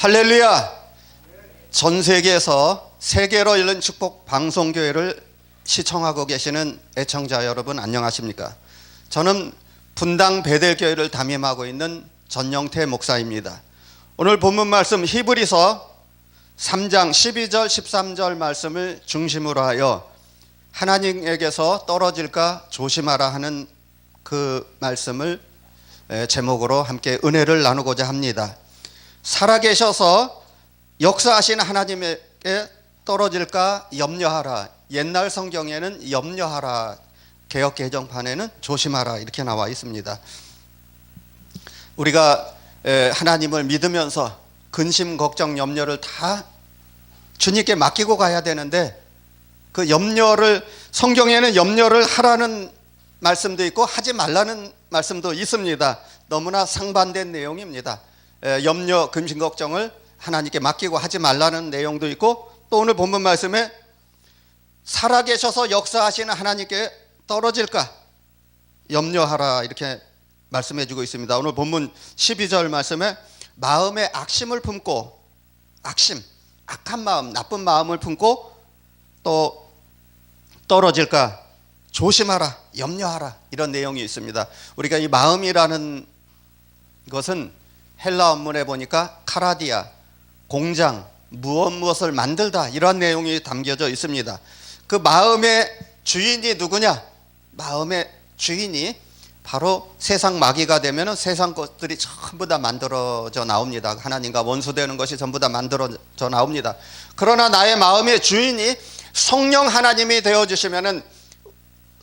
할렐루야! 전 세계에서 세계로 열린 축복 방송교회를 시청하고 계시는 애청자 여러분 안녕하십니까? 저는 분당 베델교회를 담임하고 있는 전영태 목사입니다. 오늘 본문 말씀 히브리서 3장 12절 13절 말씀을 중심으로 하여 하나님에게서 떨어질까 조심하라 하는 그 말씀을 제목으로 함께 은혜를 나누고자 합니다. 살아계셔서 역사하신 하나님에게 떨어질까 염려하라. 옛날 성경에는 염려하라, 개역 개정판에는 조심하라 이렇게 나와 있습니다. 우리가 하나님을 믿으면서 근심, 걱정, 염려를 다 주님께 맡기고 가야 되는데 그 염려를, 성경에는 염려를 하라는 말씀도 있고 하지 말라는 말씀도 있습니다. 너무나 상반된 내용입니다. 염려, 근심, 걱정을 하나님께 맡기고 하지 말라는 내용도 있고, 또 오늘 본문 말씀에 살아계셔서 역사하시는 하나님께 떨어질까 염려하라 이렇게 말씀해 주고 있습니다. 오늘 본문 12절 말씀에 마음에 악심을 품고, 악심, 악한 마음, 나쁜 마음을 품고 또 떨어질까 조심하라, 염려하라 이런 내용이 있습니다. 우리가 이 마음이라는 것은 헬라 원문에 보니까 카라디아, 공장, 무엇을 만들다 이런 내용이 담겨져 있습니다. 그 마음의 주인이 누구냐? 마음의 주인이 바로 세상 마귀가 되면 세상 것들이 전부 다 만들어져 나옵니다. 하나님과 원수되는 것이 전부 다 만들어져 나옵니다. 그러나 나의 마음의 주인이 성령 하나님이 되어주시면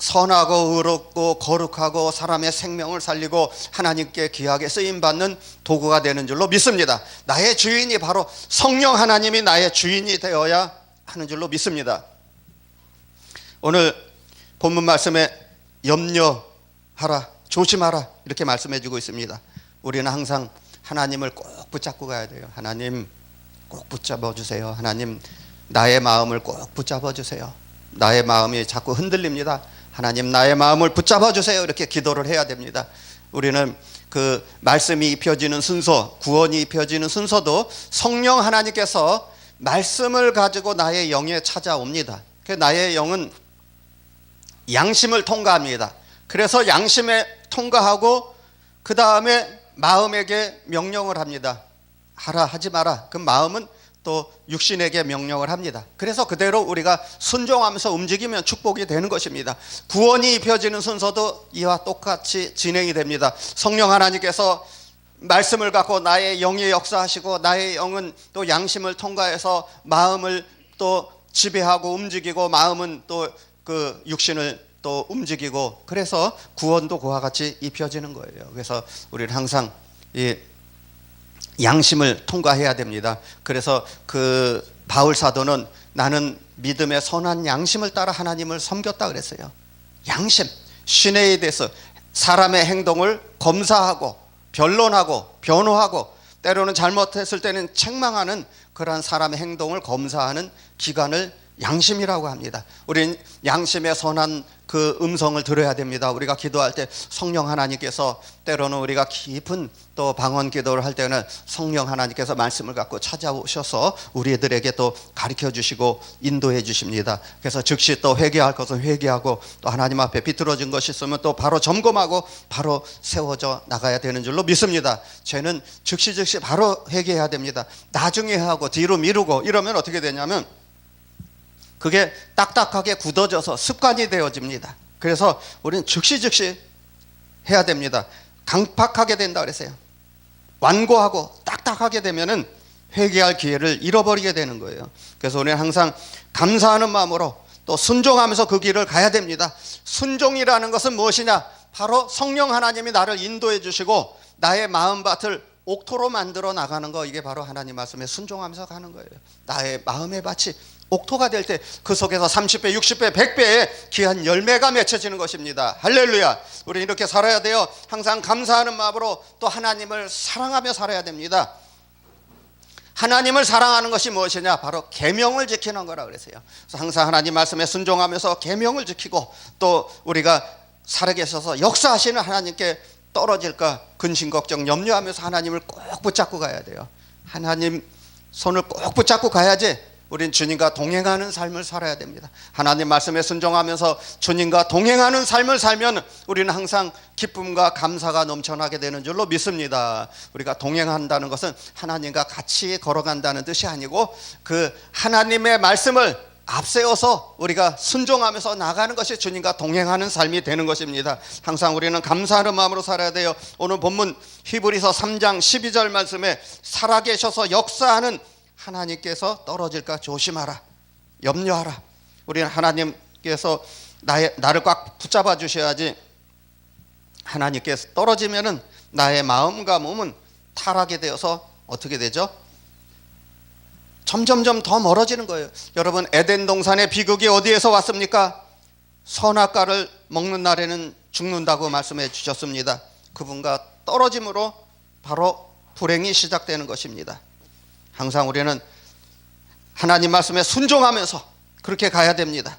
선하고 의롭고 거룩하고 사람의 생명을 살리고 하나님께 귀하게 쓰임받는 도구가 되는 줄로 믿습니다. 나의 주인이 바로 성령 하나님이 나의 주인이 되어야 하는 줄로 믿습니다. 오늘 본문 말씀에 염려하라, 조심하라 이렇게 말씀해 주고 있습니다. 우리는 항상 하나님을 꼭 붙잡고 가야 돼요. 하나님 꼭 붙잡아 주세요. 하나님 나의 마음을 꼭 붙잡아 주세요. 나의 마음이 자꾸 흔들립니다. 하나님 나의 마음을 붙잡아 주세요. 이렇게 기도를 해야 됩니다. 우리는 그 말씀이 입혀지는 순서, 구원이 입혀지는 순서도 성령 하나님께서 말씀을 가지고 나의 영에 찾아옵니다. 나의 영은 양심을 통과합니다. 그래서 양심에 통과하고 그 다음에 마음에게 명령을 합니다. 하라, 하지 마라. 그 마음은 또 육신에게 명령을 합니다. 그래서 그대로 우리가 순종하면서 움직이면 축복이 되는 것입니다. 구원이 입혀지는 순서도 이와 똑같이 진행이 됩니다. 성령 하나님께서 말씀을 갖고 나의 영에 역사하시고 나의 영은 또 양심을 통과해서 마음을 또 지배하고 움직이고 마음은 또 그 육신을 또 움직이고, 그래서 구원도 그와 같이 입혀지는 거예요. 그래서 우리는 항상 이 양심을 통과해야 됩니다. 그래서 그 바울 사도는 나는 믿음의 선한 양심을 따라 하나님을 섬겼다 그랬어요. 양심, 신에 대해서 사람의 행동을 검사하고 변론하고 변호하고 때로는 잘못했을 때는 책망하는 그러한 사람의 행동을 검사하는 기관을 양심이라고 합니다. 우리는 양심의 선한 그 음성을 들어야 됩니다. 우리가 기도할 때 성령 하나님께서, 때로는 우리가 깊은 또 방언 기도를 할 때는 성령 하나님께서 말씀을 갖고 찾아오셔서 우리들에게 또 가르쳐 주시고 인도해 주십니다. 그래서 즉시 또 회개할 것은 회개하고, 또 하나님 앞에 비틀어진 것이 있으면 또 바로 점검하고 바로 세워져 나가야 되는 줄로 믿습니다. 죄는 즉시 바로 회개해야 됩니다. 나중에 하고 뒤로 미루고 이러면 어떻게 되냐면 그게 딱딱하게 굳어져서 습관이 되어집니다. 그래서 우리는 즉시 해야 됩니다. 강팍하게 된다 그랬어요. 완고하고 딱딱하게 되면은 회개할 기회를 잃어버리게 되는 거예요. 그래서 우리는 항상 감사하는 마음으로 또 순종하면서 그 길을 가야 됩니다. 순종이라는 것은 무엇이냐? 바로 성령 하나님이 나를 인도해 주시고 나의 마음밭을 옥토로 만들어 나가는 거, 이게 바로 하나님 말씀에 순종하면서 가는 거예요. 나의 마음의 밭이 옥토가 될 때 그 속에서 30배, 60배, 100배의 귀한 열매가 맺혀지는 것입니다. 할렐루야. 우리 이렇게 살아야 돼요. 항상 감사하는 마음으로 또 하나님을 사랑하며 살아야 됩니다. 하나님을 사랑하는 것이 무엇이냐? 바로 계명을 지키는 거라 그랬어요. 그래서 항상 하나님 말씀에 순종하면서 계명을 지키고, 또 우리가 살아계셔서 역사하시는 하나님께 떨어질까 근심 걱정 염려하면서 하나님을 꼭 붙잡고 가야 돼요. 하나님 손을 꼭 붙잡고 가야지 우린 주님과 동행하는 삶을 살아야 됩니다. 하나님 말씀에 순종하면서 주님과 동행하는 삶을 살면 우리는 항상 기쁨과 감사가 넘쳐나게 되는 줄로 믿습니다. 우리가 동행한다는 것은 하나님과 같이 걸어간다는 뜻이 아니고 그 하나님의 말씀을 앞세워서 우리가 순종하면서 나가는 것이 주님과 동행하는 삶이 되는 것입니다. 항상 우리는 감사하는 마음으로 살아야 돼요. 오늘 본문 히브리서 3장 12절 말씀에 살아계셔서 역사하는 하나님께서 떨어질까 조심하라, 염려하라. 우리는 하나님께서 나를 꽉 붙잡아 주셔야지, 하나님께서 떨어지면은 나의 마음과 몸은 타락이 되어서 어떻게 되죠? 점점점 더 멀어지는 거예요. 여러분, 에덴 동산의 비극이 어디에서 왔습니까? 선악과를 먹는 날에는 죽는다고 말씀해 주셨습니다. 그분과 떨어짐으로 바로 불행이 시작되는 것입니다. 항상 우리는 하나님 말씀에 순종하면서 그렇게 가야 됩니다.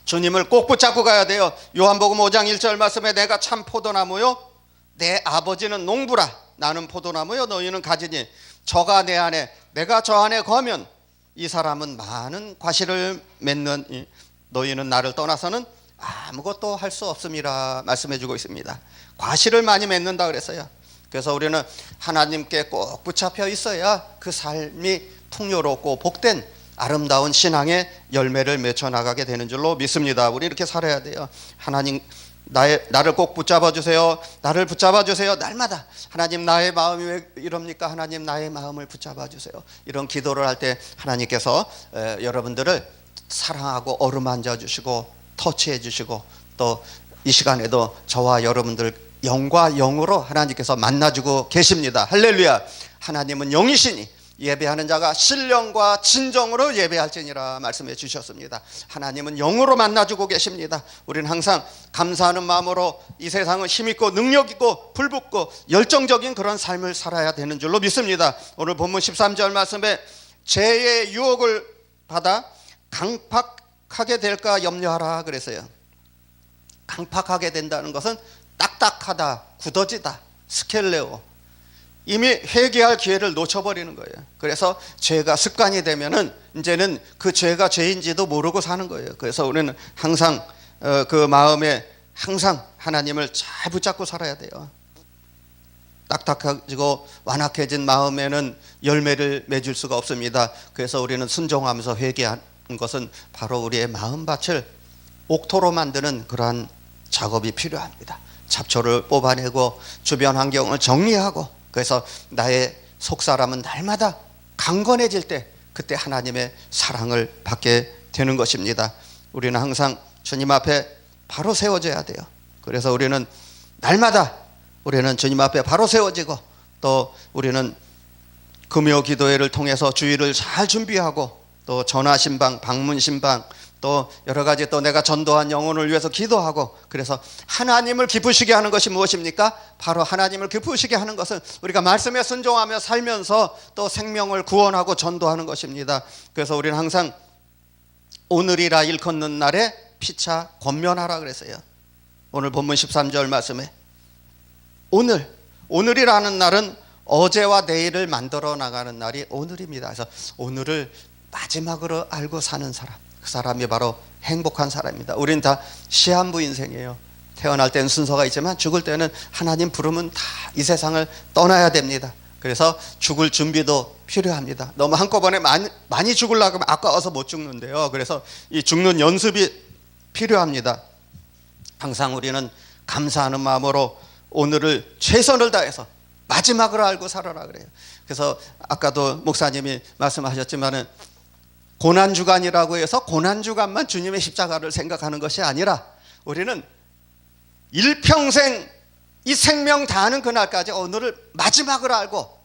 주님을 꼭 붙잡고 가야 돼요. 요한복음 5장 1절 말씀에 내가 참 포도나무요 내 아버지는 농부라. 나는 포도나무요 너희는 가지니 저가 내 안에 내가 저 안에 거하면 이 사람은 많은 과실을 맺는 너희는 나를 떠나서는 아무것도 할 수 없음이라 말씀해 주고 있습니다. 과실을 많이 맺는다 그랬어요. 그래서 우리는 하나님께 꼭 붙잡혀 있어야 그 삶이 풍요롭고 복된 아름다운 신앙의 열매를 맺혀 나가게 되는 줄로 믿습니다. 우리 이렇게 살아야 돼요. 하나님 나를 꼭 붙잡아 주세요. 나를 붙잡아 주세요. 날마다 하나님 나의 마음이 왜 이럽니까? 하나님 나의 마음을 붙잡아 주세요. 이런 기도를 할 때 하나님께서 여러분들을 사랑하고 어루만져 주시고 터치해 주시고 또 이 시간에도 저와 여러분들 영과 영으로 하나님께서 만나주고 계십니다. 할렐루야. 하나님은 영이시니 예배하는 자가 신령과 진정으로 예배할지니라 말씀해 주셨습니다. 하나님은 영으로 만나주고 계십니다. 우리는 항상 감사하는 마음으로 이 세상은 힘있고 능력있고 불붙고 열정적인 그런 삶을 살아야 되는 줄로 믿습니다. 오늘 본문 13절 말씀에 죄의 유혹을 받아 강팍하게 될까 염려하라 그랬어요. 강팍하게 된다는 것은 딱딱하다, 굳어지다, 스켈레오, 이미 회개할 기회를 놓쳐버리는 거예요. 그래서 죄가 습관이 되면은 이제는 그 죄가 죄인지도 모르고 사는 거예요. 그래서 우리는 항상 그 마음에 항상 하나님을 잘 붙잡고 살아야 돼요. 딱딱해지고 완악해진 마음에는 열매를 맺을 수가 없습니다. 그래서 우리는 순종하면서 회개하는 것은 바로 우리의 마음밭을 옥토로 만드는 그러한 작업이 필요합니다. 잡초를 뽑아내고 주변 환경을 정리하고, 그래서 나의 속사람은 날마다 강건해질 때 그때 하나님의 사랑을 받게 되는 것입니다. 우리는 항상 주님 앞에 바로 세워져야 돼요. 그래서 우리는 날마다 우리는 주님 앞에 바로 세워지고, 또 우리는 금요 기도회를 통해서 주일을 잘 준비하고, 또 전화 신방, 방문 신방, 또 여러 가지 또 내가 전도한 영혼을 위해서 기도하고, 그래서 하나님을 기쁘시게 하는 것이 무엇입니까? 바로 하나님을 기쁘시게 하는 것은 우리가 말씀에 순종하며 살면서 또 생명을 구원하고 전도하는 것입니다. 그래서 우리는 항상 오늘이라 일컫는 날에 피차 권면하라 그랬어요. 오늘 본문 13절 말씀에 오늘이라는 날은 어제와 내일을 만들어 나가는 날이 오늘입니다. 그래서 오늘을 마지막으로 알고 사는 사람, 그 사람이 바로 행복한 사람입니다. 우린 다 시한부 인생이에요. 태어날 때는 순서가 있지만 죽을 때는 하나님 부르면 다 이 세상을 떠나야 됩니다. 그래서 죽을 준비도 필요합니다. 너무 한꺼번에 많이 죽으려고 하면 아까워서 못 죽는데요. 그래서 이 죽는 연습이 필요합니다. 항상 우리는 감사하는 마음으로 오늘을 최선을 다해서 마지막으로 알고 살아라 그래요. 그래서 아까도 목사님이 말씀하셨지만은 고난주간이라고 해서 고난주간만 주님의 십자가를 생각하는 것이 아니라 우리는 일평생 이 생명 다하는 그날까지 오늘을 마지막으로 알고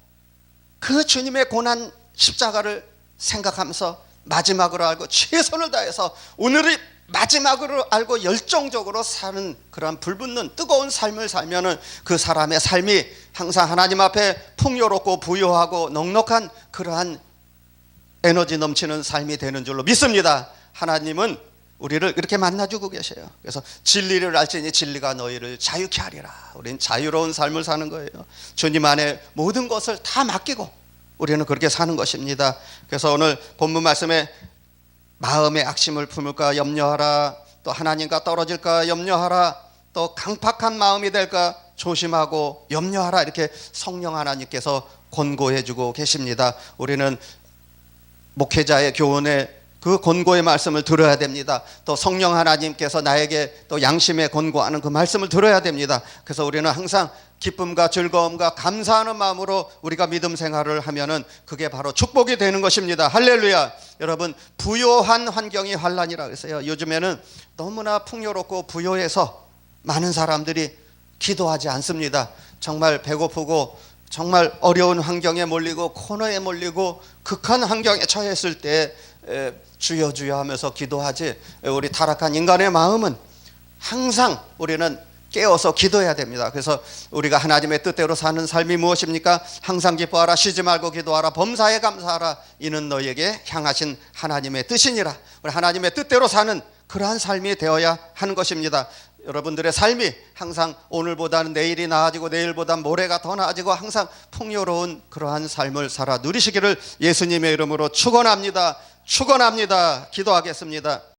그 주님의 고난 십자가를 생각하면서 마지막으로 알고 최선을 다해서 오늘이 마지막으로 알고 열정적으로 사는 그런 불붙는 뜨거운 삶을 살면은 그 사람의 삶이 항상 하나님 앞에 풍요롭고 부유하고 넉넉한 그러한 에너지 넘치는 삶이 되는 줄로 믿습니다. 하나님은 우리를 이렇게 만나주고 계셔요. 그래서 진리를 알지니 진리가 너희를 자유케 하리라. 우리는 자유로운 삶을 사는 거예요. 주님 안에 모든 것을 다 맡기고 우리는 그렇게 사는 것입니다. 그래서 오늘 본문 말씀에 마음의 악심을 품을까 염려하라, 또 하나님과 떨어질까 염려하라, 또 강팍한 마음이 될까 조심하고 염려하라, 이렇게 성령 하나님께서 권고해 주고 계십니다. 우리는 목회자의 교훈에 그 권고의 말씀을 들어야 됩니다. 또 성령 하나님께서 나에게 또 양심에 권고하는 그 말씀을 들어야 됩니다. 그래서 우리는 항상 기쁨과 즐거움과 감사하는 마음으로 우리가 믿음 생활을 하면은 그게 바로 축복이 되는 것입니다. 할렐루야. 여러분, 부요한 환경이 환난이라 그랬어요. 요즘에는 너무나 풍요롭고 부요해서 많은 사람들이 기도하지 않습니다. 정말 배고프고 정말 어려운 환경에 몰리고 코너에 몰리고 극한 환경에 처했을 때 주여 주여 하면서 기도하지, 우리 타락한 인간의 마음은 항상 우리는 깨어서 기도해야 됩니다. 그래서 우리가 하나님의 뜻대로 사는 삶이 무엇입니까? 항상 기뻐하라, 쉬지 말고 기도하라, 범사에 감사하라, 이는 너에게 향하신 하나님의 뜻이니라. 우리 하나님의 뜻대로 사는 그러한 삶이 되어야 하는 것입니다. 여러분들의 삶이 항상 오늘보다는 내일이 나아지고 내일보다는 모레가 더 나아지고 항상 풍요로운 그러한 삶을 살아 누리시기를 예수님의 이름으로 축원합니다. 축원합니다. 기도하겠습니다.